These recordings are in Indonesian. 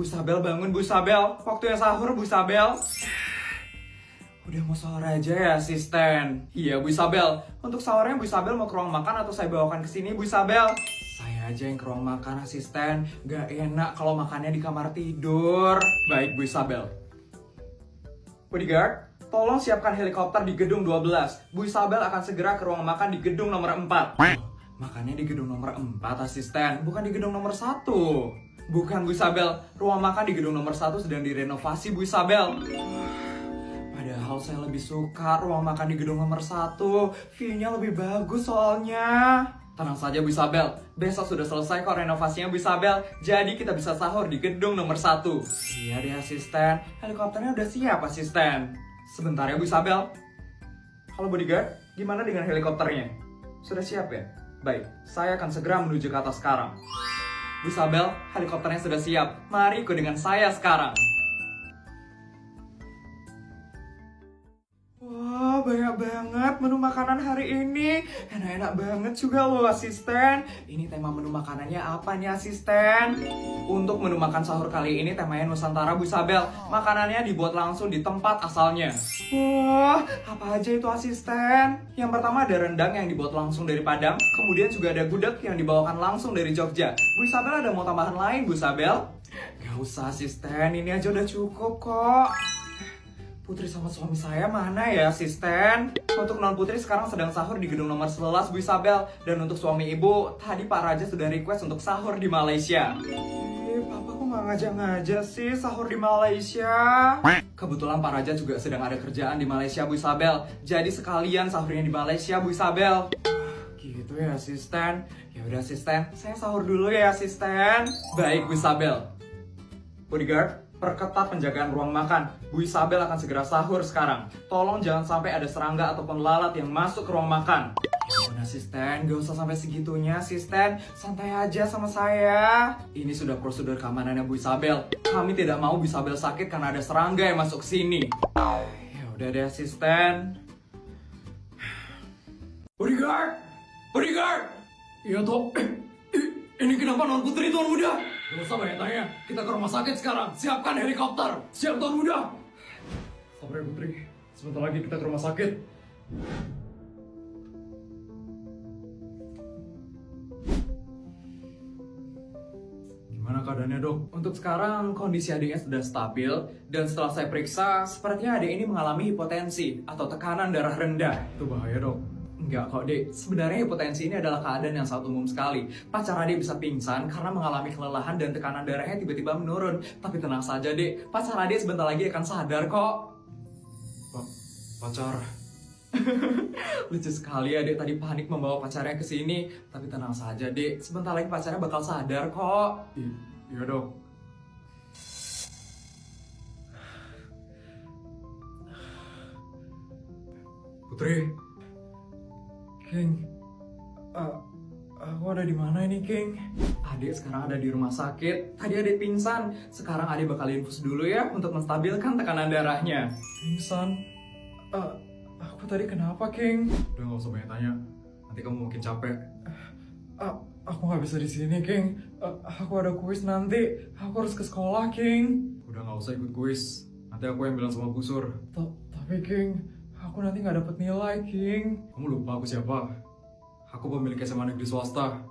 Bu Sabel bangun, Bu Sabel. Waktunya sahur, Bu Sabel. Udah mau sahur aja ya, asisten. Iya, Bu Sabel. Untuk sahurnya Bu Sabel mau ke ruang makan atau saya bawakan ke sini, Bu Sabel? Saya aja yang ke ruang makan, asisten. Gak enak kalau makannya di kamar tidur. Baik, Bu Sabel. Bodyguard, tolong siapkan helikopter di gedung 12. Bu Isabel akan segera ke ruang makan di gedung nomor 4. Makannya di gedung nomor 4, asisten. Bukan di gedung nomor 1. Bukan, Bu Isabel. Ruang makan di gedung nomor 1 sedang direnovasi, Bu Isabel. Padahal saya lebih suka ruang makan di gedung nomor 1. View-nya lebih bagus soalnya. Tenang saja, Bu Isabel. Besok sudah selesai kok renovasinya, Bu Isabel. Jadi kita bisa sahur di gedung nomor 1. Iya deh, asisten. Helikopternya udah siap, asisten. Sebentar ya, Bu Isabel. Halo, bodyguard. Gimana dengan helikopternya? Sudah siap ya? Baik, saya akan segera menuju ke atas sekarang. Bu Isabel, helikopternya sudah siap. Mari ikut dengan saya sekarang. Wah, banyak banget menu makanan hari ini. Enak-enak banget juga loh, asisten. Ini tema menu makanannya apa nih, asisten? Untuk menu makan sahur kali ini temanya Nusantara, Bu Isabel. Makanannya dibuat langsung di tempat asalnya. Wah, apa aja itu, asisten? Yang pertama ada rendang yang dibuat langsung dari Padang. Kemudian juga ada gudeg yang dibawakan langsung dari Jogja. Bu Isabel ada mau tambahan lain, Bu Isabel? Gak usah, asisten. Ini aja udah cukup kok. Putri sama suami saya mana ya, asisten? Untuk non Putri sekarang sedang sahur di gedung nomor 11, Bu Isabel. Dan untuk suami ibu, tadi Pak Raja sudah request untuk sahur di Malaysia. Papa kok nggak ngajak-ngajak sih sahur di Malaysia? Kebetulan Pak Raja juga sedang ada kerjaan di Malaysia, Bu Isabel. Jadi sekalian sahurnya di Malaysia, Bu Isabel. Gitu ya, asisten. Ya udah, asisten. Saya sahur dulu ya, asisten. Baik, Bu Isabel. Bodyguard, perketat penjagaan ruang makan. Bu Isabel akan segera sahur sekarang. Tolong jangan sampai ada serangga ataupun lalat yang masuk ke ruang makan. Ya ampun, asisten, gak usah sampai segitunya, asisten. Santai aja sama saya. Ini sudah prosedur keamanannya Bu Isabel. Kami tidak mau Bu Isabel sakit karena ada serangga yang masuk ke sini. Ya udah deh, asisten. Bodyguard! Bodyguard! Iya toh. Ini kenapa non Putri, Tuan Muda? Gak usah banyak tanya, kita ke rumah sakit sekarang. Siapkan helikopter. Siap, Tuan Muda. Sabar ya, Putri. Sebentar lagi kita ke rumah sakit. Gimana keadaannya, Dok? Untuk sekarang kondisi adiknya sudah stabil. Dan setelah saya periksa, sepertinya adik ini mengalami hipotensi atau tekanan darah rendah. Itu bahaya, Dok. Enggak kok, Dek. Sebenarnya hipotensi ini adalah keadaan yang sangat umum sekali. Pacar Adik bisa pingsan karena mengalami kelelahan dan tekanan darahnya tiba-tiba menurun. Tapi tenang saja, Dek. Pacar Adik sebentar lagi akan sadar kok. Pacar? Lucu sekali ya, Dek. Tadi panik membawa pacarnya ke sini. Tapi tenang saja, Dek. Sebentar lagi pacarnya bakal sadar kok. Iya, Dok. Putri. King, aku ada di mana ini, King? Adik sekarang ada di rumah sakit. Tadi adik pingsan. Sekarang adik bakal infus dulu ya untuk menstabilkan tekanan darahnya. Pingsan? Aku tadi kenapa, King? Udah nggak usah banyak tanya. Nanti kamu mungkin capek. Aku nggak bisa di sini, King. Aku ada kuis nanti. Aku harus ke sekolah, King. Udah nggak usah ikut kuis. Nanti aku yang bilang sama Busur. Tapi, King, aku nanti nggak dapet nilai, King. Kamu lupa aku siapa? Aku pemilik SMA negeri swasta.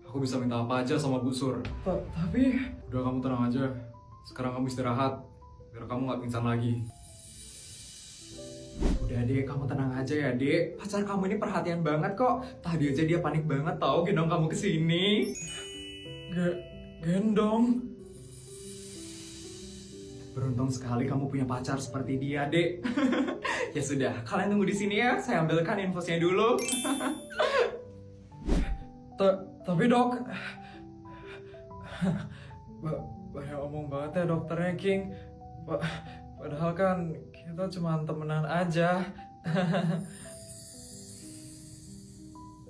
Aku bisa minta apa aja sama Bu Sur. Tapi... Udah, kamu tenang aja. Sekarang kamu istirahat. Biar kamu nggak pingsan lagi. Udah, Dek. Kamu tenang aja ya, Dek. Pacar kamu ini perhatian banget kok. Tadi aja dia panik banget tau gendong kamu kesini. Gendong? Beruntung sekali kamu punya pacar seperti dia, Dek. Ya sudah, kalian tunggu di sini ya. Saya ambilkan infusnya dulu. Tapi, Dok. Banyak omong banget ya dokternya, King. Padahal kan kita cuma temenan aja.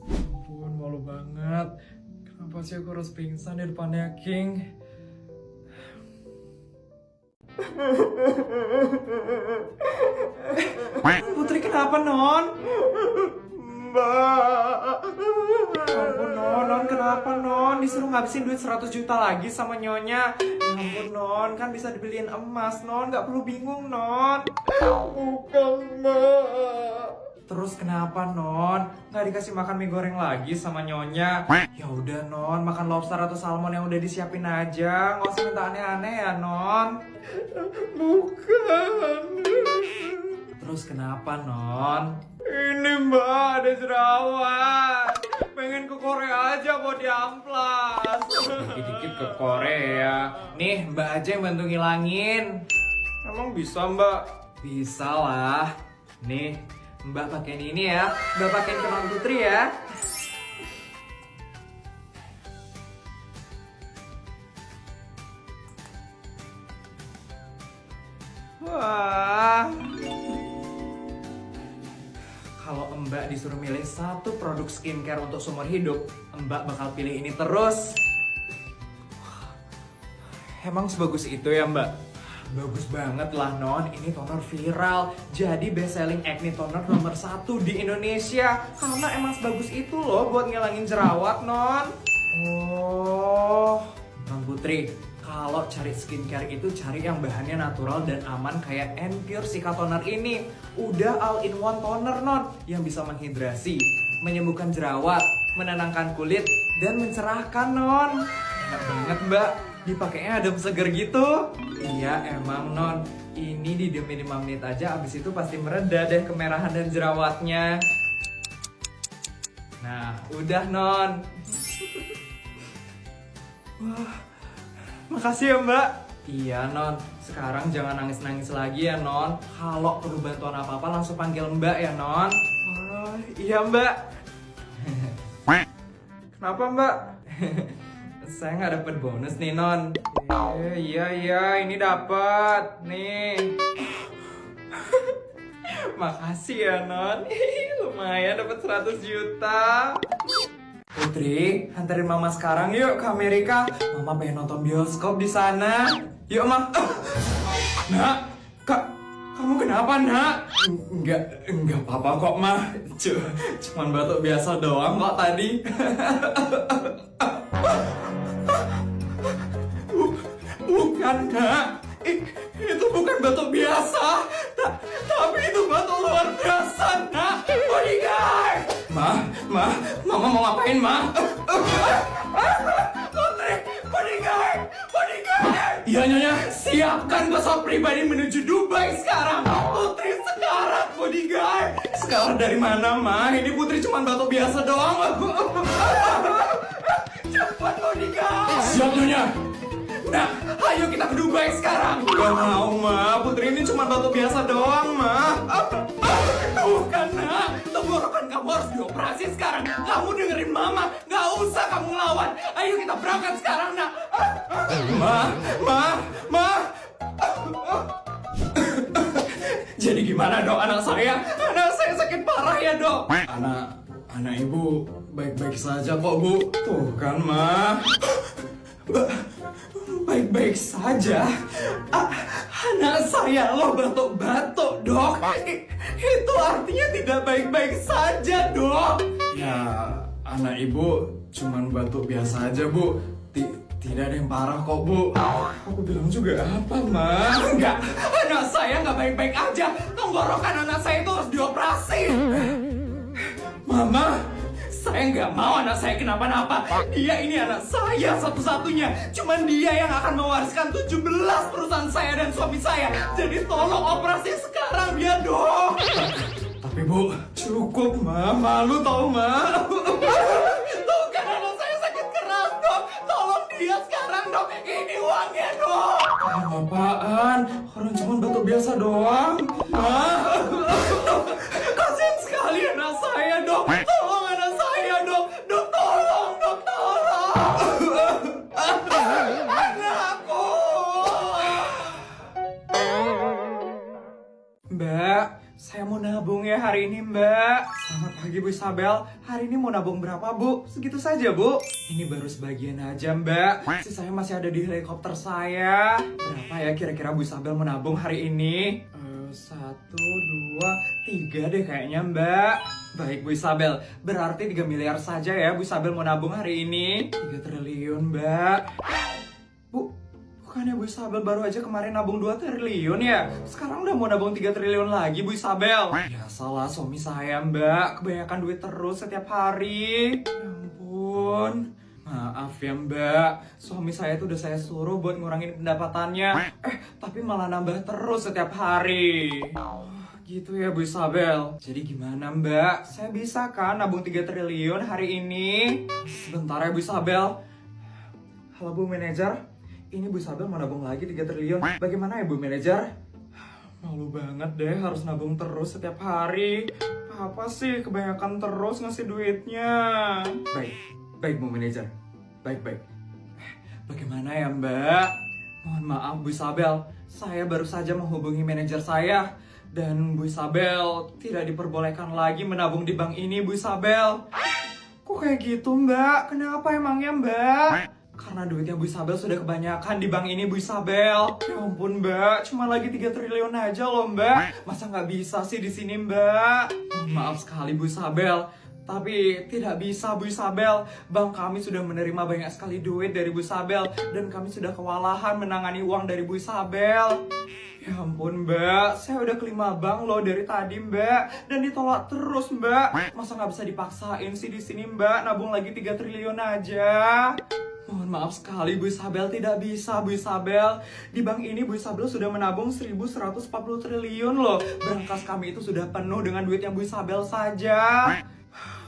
Ampun, malu banget. Kenapa sih aku harus pingsan di depannya, King? Putri kenapa, Non? Mbak. Ampun, Non kenapa, Non? Disuruh ngabisin duit 100 juta lagi sama Nyonya. Ya ampun non, kan bisa dibeliin emas non, nggak perlu bingung non. Bukan mbak. Terus kenapa non? Nggak dikasih makan mie goreng lagi sama nyonya? Ya udah non, makan lobster atau salmon yang udah disiapin aja, nggak usah minta aneh-aneh ya non. Bukan. Terus kenapa non? Ini mbak ada jerawat. Pengen ke Korea aja mau diamplas. Dikit-dikit ke Korea. Nih mbak aja yang bantu ngilangin. Emang bisa mbak? Bisa lah. Nih mbak pakein ini ya. Mbak pakein ke Non Putri ya. Wah. Kalau Mbak disuruh milih satu produk skincare untuk seumur hidup, Mbak bakal pilih ini terus. Emang sebagus itu ya Mbak? Bagus banget lah non, ini toner viral. Jadi best selling acne toner nomor 1 di Indonesia. Karena emang sebagus itu loh buat ngilangin jerawat non. Oh, Non Putri, kalau cari skincare itu cari yang bahannya natural dan aman kayak N-Pure Cica Toner ini. Udah all-in-one toner non, yang bisa menghidrasi, menyembuhkan jerawat, menenangkan kulit, dan mencerahkan non. Enak banget mbak, dipakainya adem seger gitu. Iya emang non, ini didiemin 5 menit aja, abis itu pasti mereda deh kemerahan dan jerawatnya. Nah udah non. Wah, makasih ya mbak. Iya non, sekarang jangan nangis-nangis lagi ya non. Kalau perlu bantuan apa-apa langsung panggil mbak ya non. Oh, iya mbak. Kenapa mbak? Saya nggak dapet bonus nih non. Iya ini dapat nih. Makasih ya non. Lumayan dapat 100 juta. Putri, anterin mama sekarang yuk ke Amerika. Mama pengen nonton bioskop di sana. Yuk, Ma. Nak, kamu kenapa, Nak? Enggak apa-apa kok, Ma. Cuman batuk biasa doang kok tadi. Bukan, Nak. Itu bukan batuk biasa. Tapi itu batuk luar biasa, Nak. Bodyguard! Mama mau ngapain, Ma? Putri, bodyguard! Iya, Nyonya, siapkan pesawat pribadi menuju Dubai sekarang. Putri sekarang, bodyguard. Sekarang dari mana, Ma? Ini Putri cuma batuk biasa doang. Cepat, bodyguard. Siap, Nyonya. Nah, ayo kita ke Dubai sekarang. Gak mau, Ma. Putri ini cuma batuk biasa doang, Ma. Bukan, Nak. Tenggorokan kamu harus dioperasi sekarang. Kamu dengerin Mama. Gak usah kamu ngelawan. Ayo kita berangkat sekarang, Nak. Ma. Jadi gimana, Dok, anak saya? Anak saya sakit parah ya, Dok. Anak ibu baik-baik saja kok, Bu. Tuh kan, Ma. Baik-baik saja. Anak saya loh batuk-batuk, Dok. Itu artinya tidak baik-baik saja, Dok. Ya, anak ibu cuman batuk biasa aja, Bu. Tidak ada yang parah kok, Bu. Aku bilang juga apa, Ma? Enggak, anak saya nggak baik-baik aja. Tenggorokan anak saya itu harus dioperasi. Mama, saya nggak mau anak saya kenapa-napa. Dia ini anak saya satu-satunya. Cuman dia yang akan mewariskan 17 perusahaan saya dan suami saya. Jadi tolong operasi sekarang ya, Dok. Tapi Bu, cukup, Ma. Malu tau, Ma. Tuh kan anak saya sakit keras, Dok. Tolong dia sekarang, Dok. Ini uangnya, Dok. Apaan? Orang cuma batuk biasa doang. Kasian sekali anak saya, Dok. Tolong anak saya, Dok. Dok, tolong, Dok, tolong. Anakku. Mbak, saya mau nabung ya hari ini, Mbak. Selamat pagi, Bu Isabel. Hari ini mau nabung berapa, Bu? Segitu saja, Bu. Ini baru sebagian aja, Mbak. Sisanya masih ada di helikopter saya. Berapa ya kira-kira Bu Isabel mau nabung hari ini? 1, 2, 3 deh kayaknya, Mbak. Baik, Bu Isabel. Berarti 3 miliar saja ya Bu Isabel mau nabung hari ini. 3 triliun, Mbak. Bu Bukannya Bu Isabel baru aja kemarin nabung 2 triliun ya? Sekarang udah mau nabung 3 triliun lagi Bu Isabel. Ya salah suami saya Mbak, kebanyakan duit terus setiap hari. Ya ampun. Maaf ya Mbak, suami saya tuh udah saya suruh buat ngurangin pendapatannya. Tapi malah nambah terus setiap hari. Gitu ya Bu Isabel. Jadi gimana Mbak? Saya bisa kan nabung 3 triliun hari ini? Sebentar ya Bu Isabel. Halo Bu Manajer, ini Bu Isabel mau nabung lagi 3 triliun. Bagaimana ya Bu Manajer? Malu banget deh harus nabung terus setiap hari. Apa sih kebanyakan terus ngasih duitnya? Baik Bu Manajer. Baik. Bagaimana ya Mbak? Mohon maaf Bu Isabel, saya baru saja menghubungi manajer saya. Dan Bu Isabel tidak diperbolehkan lagi menabung di bank ini Bu Isabel. Kok kayak gitu Mbak? Kenapa emangnya Mbak? Karena duitnya Bu Isabel sudah kebanyakan di bank ini Bu Isabel. Ya ampun Mbak, cuma lagi 3 triliun aja loh Mbak. Masa nggak bisa sih di sini Mbak? Maaf sekali Bu Isabel, tapi tidak bisa Bu Isabel. Bank kami sudah menerima banyak sekali duit dari Bu Isabel dan kami sudah kewalahan menangani uang dari Bu Isabel. Ya ampun Mbak, saya udah ke 5 bank loh dari tadi Mbak, dan ditolak terus Mbak. Masa nggak bisa dipaksain sih di sini Mbak, nabung lagi 3 triliun aja. Mohon maaf sekali Bu Isabel, tidak bisa Bu Isabel. Di bank ini Bu Isabel sudah menabung 1.140 triliun loh. Berangkas kami itu sudah penuh dengan duitnya Bu Isabel saja.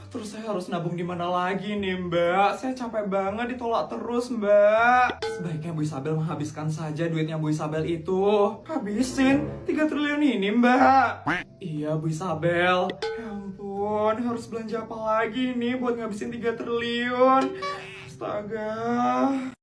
Terus saya harus nabung di mana lagi nih Mbak? Saya capek banget ditolak terus Mbak. Sebaiknya Bu Isabel menghabiskan saja duitnya Bu Isabel itu. Habisin 3 triliun ini Mbak. Iya Bu Isabel. Ya ampun, harus belanja apa lagi nih buat ngabisin 3 triliun? Astaga.